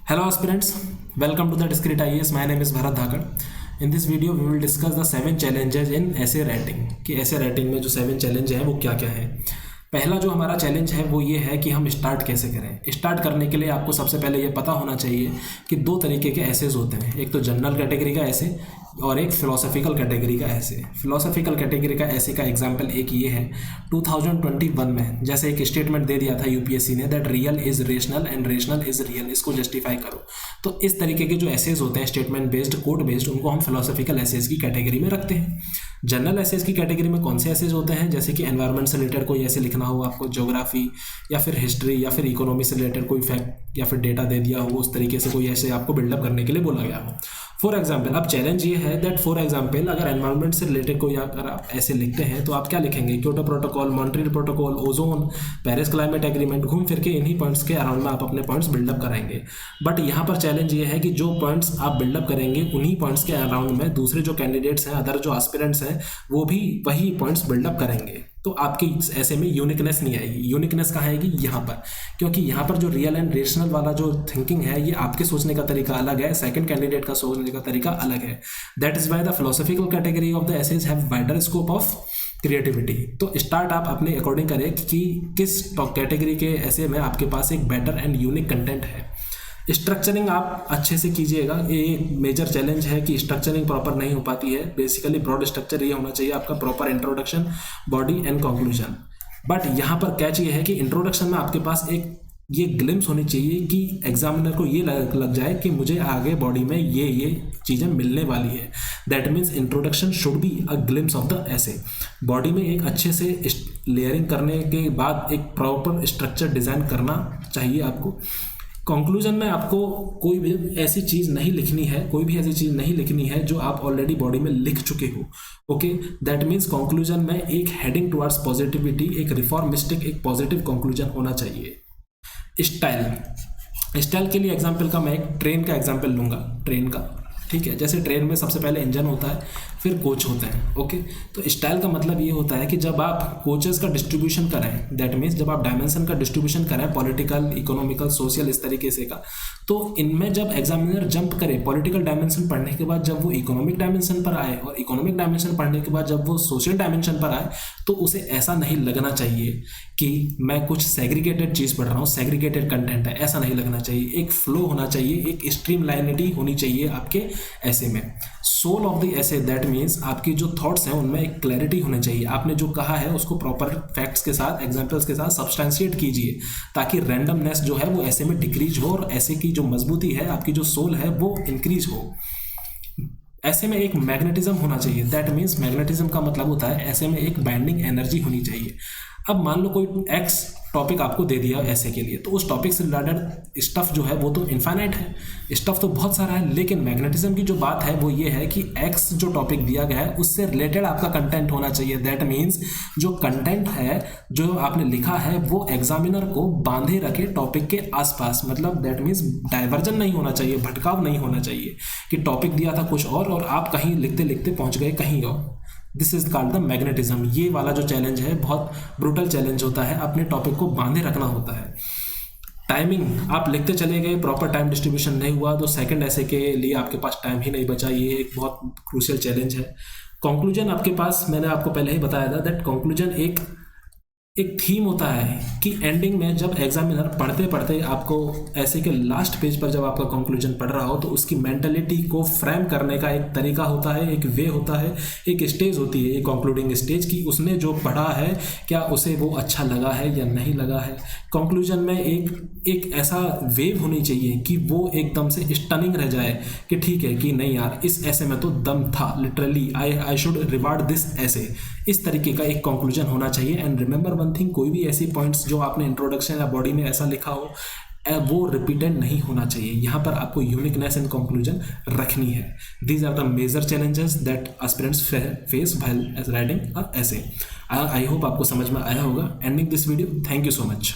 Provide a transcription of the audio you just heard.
Hello aspirants, welcome to the Discrete IAS. My name is Bharat Dhakar. In this video we will discuss the 7 challenges in essay writing कि essay writing में जो 7 challenge हैं वो क्या क्या है। पहला जो हमारा चैलेंज है वो ये है कि हम स्टार्ट कैसे करें। स्टार्ट करने के लिए आपको सबसे पहले ये पता होना चाहिए कि दो तरीके के एसेज होते हैं, एक तो जनरल कैटेगरी का एसे और एक फिलोसॉफिकल कैटेगरी का एसे। फिलोसॉफिकल कैटेगरी का एसे का एग्जांपल एक ये है 2021 में जैसे एक स्टेटमेंट दे दिया था यूपीएससी ने that real is rational and rational is real, इसको जस्टिफाई करो। तो इस तरीके के जो एसेज होते हैं स्टेटमेंट बेस्ड कोड बेस्ड, उनको हम फिलोसॉफिकल एसेज की कैटेगरी में रखते हैं। जनरल एसेज की कैटेगरी में कौन से एसेज होते हैं, जैसे कि एनवायरनमेंट से रिलेटेड कोई ऐसे लिखना हो आपको, ज्योग्राफी या फिर हिस्ट्री या फिर इकोनॉमी से रिलेटेड कोई फैक्ट या फिर डेटा दे दिया हो, उस तरीके से कोई ऐसे आपको बिल्डअप करने के लिए बोला गया हो। फॉर एग्जाम्पल अब चैलेंज ये है दैट फॉर एग्जाम्पल अगर एनवायरनमेंट से रिलेटेड कोई अगर आप ऐसे लिखते हैं तो आप क्या लिखेंगे, Kyoto protocol, Montreal protocol, ozone, Paris climate agreement, घूम फिर के इन्हीं पॉइंट्स के अराउंड में आप अपने पॉइंट्स बिल्डअप कराएंगे। बट यहाँ पर चैलेंज ये है कि जो पॉइंट्स आप बिल्डअप करेंगे उन्हीं पॉइंट्स के अराउंड में दूसरे जो कैंडिडेट्स हैं, अदर जो एस्पिरेंट्स हैं, वो भी वही पॉइंट्स बिल्डअप करेंगे। तो आपकी ऐसे में यूनिकनेस नहीं आएगी। यूनिकनेस कहाँ आएगी, यहाँ पर, क्योंकि यहाँ पर जो रियल एंड रेशनल वाला जो थिंकिंग है ये आपके सोचने का तरीका अलग है, सेकंड कैंडिडेट का सोचने का तरीका अलग है। That is why the philosophical category of the essays have wider scope of creativity. तो स्टार्ट आप अपने अकॉर्डिंग करें कि किस कैटेगरी के ऐसे में आपके पास एक बेटर एंड यूनिक कंटेंट है। स्ट्रक्चरिंग आप अच्छे से कीजिएगा। ये एक मेजर चैलेंज है कि स्ट्रक्चरिंग प्रॉपर नहीं हो पाती है। बेसिकली ब्रॉड स्ट्रक्चर ये होना चाहिए आपका, proper introduction, body and conclusion. But यहाँ पर कैच ये है कि इंट्रोडक्शन में आपके पास एक ये ग्लिम्स होनी चाहिए कि एग्जामिनर को ये लग जाए कि मुझे आगे बॉडी में ये चीज़ें मिलने वाली है। That means introduction should be a glimpse of the ऐसे। बॉडी में एक अच्छे से लेयरिंग करने के बाद एक प्रॉपर स्ट्रक्चर डिज़ाइन करना चाहिए आपको। कंक्लूजन में आपको कोई भी ऐसी चीज़ नहीं लिखनी है, कोई भी ऐसी चीज़ नहीं लिखनी है जो आप ऑलरेडी बॉडी में लिख चुके हो। ओके, दैट मीन्स कंक्लूजन में एक हेडिंग टुवर्ड्स पॉजिटिविटी, एक रिफॉर्मिस्टिक, एक पॉजिटिव कंक्लूजन होना चाहिए। स्टाइल के लिए एग्जाम्पल का मैं एक ट्रेन का एग्जाम्पल लूँगा, ट्रेन का, ठीक है। जैसे ट्रेन में सबसे पहले इंजन होता है, फिर कोच होते हैं। ओके, तो स्टाइल का मतलब ये होता है कि जब आप कोचेस का डिस्ट्रीब्यूशन करें, दैट मीन्स जब आप डायमेंशन का डिस्ट्रीब्यूशन करें, पॉलिटिकल, इकोनॉमिकल, सोशल, इस तरीके से का, तो इनमें जब एग्जामिनर जंप करे पॉलिटिकल डायमेंशन पढ़ने के बाद जब वो इकोनॉमिक डायमेंशन पर आए और इकोनॉमिक डायमेंशन पढ़ने के बाद जब वो सोशल डायमेंशन पर आए, तो उसे ऐसा नहीं लगना चाहिए कि मैं कुछ सेग्रीगेटेड चीज़ पढ़ रहा हूँ, सेग्रीगेटेड कंटेंट है, ऐसा नहीं लगना चाहिए। एक फ्लो होना चाहिए, एक स्ट्रीमलाइनिटी होनी चाहिए आपके ऐसे में। सोल ऑफ द ऐसे दैट मीन्स आपकी जो थॉट्स हैं उनमें एक क्लैरिटी होनी चाहिए। आपने जो कहा है उसको प्रॉपर फैक्ट्स के साथ, एग्जांपल्स के साथ सब्सटेंशिएट कीजिए, ताकि रैंडमनेस जो है वो ऐसे में डिक्रीज हो और ऐसे की जो मजबूती है, आपकी जो सोल है वो इंक्रीज हो। ऐसे में एक मैग्नेटिज्म होना चाहिए। दैट मीन्स मैग्नेटिज्म का मतलब होता है ऐसे में एक बाइंडिंग एनर्जी होनी चाहिए। अब मान लो कोई एक्स टॉपिक आपको दे दिया ऐसे के लिए, तो उस टॉपिक से रिलेटेड स्टफ जो है वो तो इनफाइनाइट है, स्टफ तो बहुत सारा है, लेकिन मैग्नेटिज्म की जो बात है वो ये है कि एक्स जो टॉपिक दिया गया है उससे रिलेटेड आपका कंटेंट होना चाहिए। दैट मीन्स जो कंटेंट है जो आपने लिखा है वो एग्जामिनर को बांधे रखे टॉपिक के आसपास, मतलब दैट मीन्स डाइवर्जन नहीं होना चाहिए, भटकाव नहीं होना चाहिए कि टॉपिक दिया था कुछ और आप कहीं लिखते लिखते पहुंच गए कहीं और। This is called the magnetism. ये वाला जो चैलेंज है बहुत ब्रूटल चैलेंज होता है, अपने टॉपिक को बांधे रखना होता है। टाइमिंग, आप लिखते चले गए, प्रॉपर टाइम डिस्ट्रीब्यूशन नहीं हुआ तो सेकंड ऐसे के लिए आपके पास टाइम ही नहीं बचा। ये एक बहुत क्रूशियल चैलेंज है। कंक्लूजन आपके पास, मैंने आपको पहले ही बताया था दैट कंक्लूजन एक थीम होता है कि एंडिंग में जब एग्जामिनर पढ़ते पढ़ते आपको ऐसे के लास्ट पेज पर जब आपका कंक्लूजन पढ़ रहा हो तो उसकी मेंटलिटी को फ्रेम करने का एक तरीका होता है, एक वे होता है, एक स्टेज होती है, एक कंक्लूडिंग स्टेज की उसने जो पढ़ा है क्या उसे वो अच्छा लगा है या नहीं लगा है। कंक्लूजन में एक ऐसा वेव होनी चाहिए कि वो एकदम से स्टनिंग रह जाए कि ठीक है कि नहीं यार इस ऐसे में तो दम था, literally I should reward this ऐसे। इस तरीके का एक कंक्लूजन होना चाहिए। एंड रिमेंबर वन थिंग, कोई भी ऐसी पॉइंट्स जो आपने इंट्रोडक्शन या बॉडी में ऐसा लिखा हो वो रिपीटेड नहीं होना चाहिए। यहाँ पर आपको यूनिकनेस इन कंक्लूजन रखनी है। These are the major challenges that aspirants face while writing a essay. I hope आपको समझ में आया होगा। Ending this video, thank you so much.